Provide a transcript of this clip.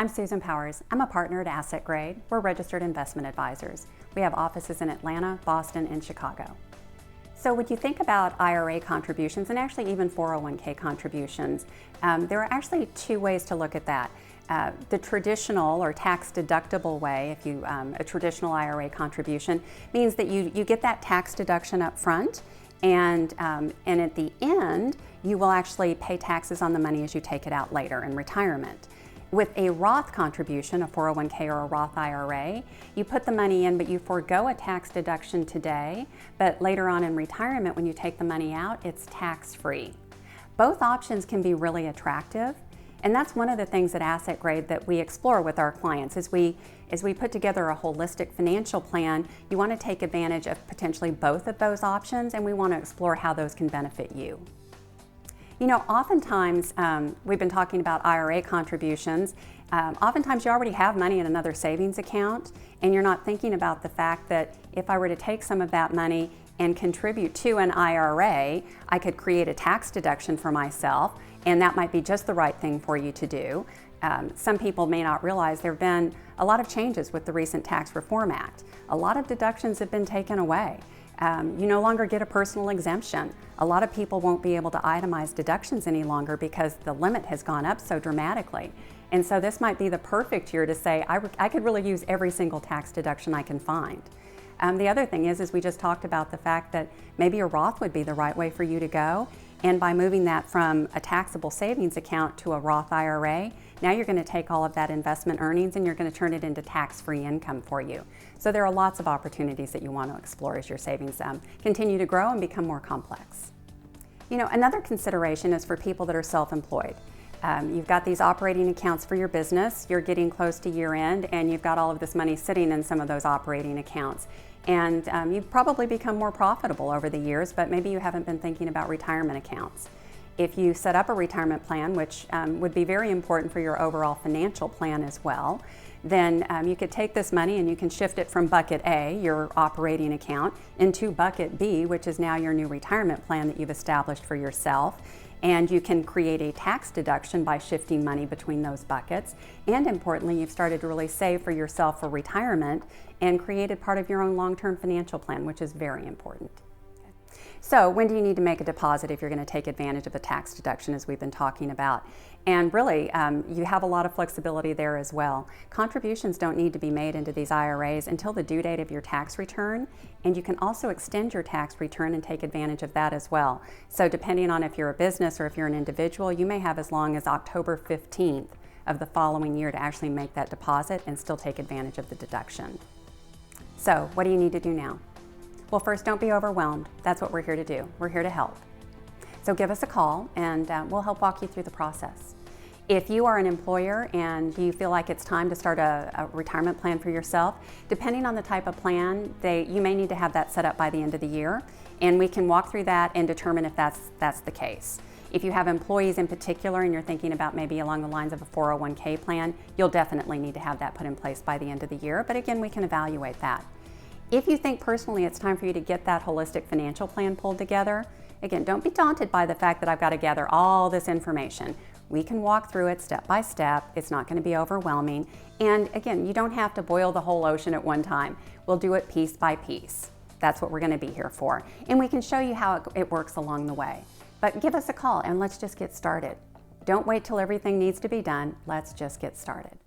I'm Susan Powers. I'm a partner at Asset Grade. We're registered investment advisors. We have offices in Atlanta, Boston, and Chicago. So when you think about IRA contributions and actually even 401k contributions, there are actually two ways to look at that. The traditional or tax deductible way, if you a traditional IRA contribution, means that you get that tax deduction up front, and at the end you will actually pay taxes on the money as you take it out later in retirement. With a Roth contribution, a 401k or a Roth IRA, you put the money in, but you forego a tax deduction today, but later on in retirement when you take the money out, it's tax-free. Both options can be really attractive, and that's one of the things at Asset Grade that we explore with our clients. As we put together a holistic financial plan, you want to take advantage of potentially both of those options, and we want to explore how those can benefit you. You know, oftentimes, we've been talking about IRA contributions. Oftentimes you already have money in another savings account, and you're not thinking about the fact that if I were to take some of that money and contribute to an IRA, I could create a tax deduction for myself, and that might be just the right thing for you to do. Some people may not realize there have been a lot of changes with the recent Tax Reform Act. A lot of deductions have been taken away. You no longer get a personal exemption. A lot of people won't be able to itemize deductions any longer because the limit has gone up so dramatically. And so this might be the perfect year to say, I could really use every single tax deduction I can find. The other thing is we just talked about the fact that maybe a Roth would be the right way for you to go. And by moving that from a taxable savings account to a Roth IRA, now you're going to take all of that investment earnings and you're going to turn it into tax-free income for you. So there are lots of opportunities that you want to explore as your savings continue to grow and become more complex. You know, another consideration is for people that are self-employed. You've got these operating accounts for your business, you're getting close to year end, and you've got all of this money sitting in some of those operating accounts. And you've probably become more profitable over the years, but maybe you haven't been thinking about retirement accounts. If you set up a retirement plan, which would be very important for your overall financial plan as well, then you could take this money and you can shift it from bucket A, your operating account, into bucket B, which is now your new retirement plan that you've established for yourself. And you can create a tax deduction by shifting money between those buckets. And importantly, you've started to really save for yourself for retirement and created part of your own long-term financial plan, which is very important. So when do you need to make a deposit if you're going to take advantage of the tax deduction, as we've been talking about? And really, you have a lot of flexibility there as well. Contributions don't need to be made into these IRAs until the due date of your tax return, and you can also extend your tax return and take advantage of that as well. So depending on if you're a business or if you're an individual, you may have as long as October 15th of the following year to actually make that deposit and still take advantage of the deduction. So what do you need to do now? Well, first, don't be overwhelmed. That's what we're here to do. We're here to help. So give us a call and we'll help walk you through the process. If you are an employer and you feel like it's time to start a retirement plan for yourself, depending on the type of plan, you may need to have that set up by the end of the year, and we can walk through that and determine if that's the case. If you have employees in particular and you're thinking about maybe along the lines of a 401k plan, you'll definitely need to have that put in place by the end of the year, but again, we can evaluate that. If you think personally it's time for you to get that holistic financial plan pulled together, again, don't be daunted by the fact that I've got to gather all this information. We can walk through it step by step. It's not going to be overwhelming. And again, you don't have to boil the whole ocean at one time. We'll do it piece by piece. That's what we're going to be here for. And we can show you how it works along the way. But give us a call and let's just get started. Don't wait till everything needs to be done. Let's just get started.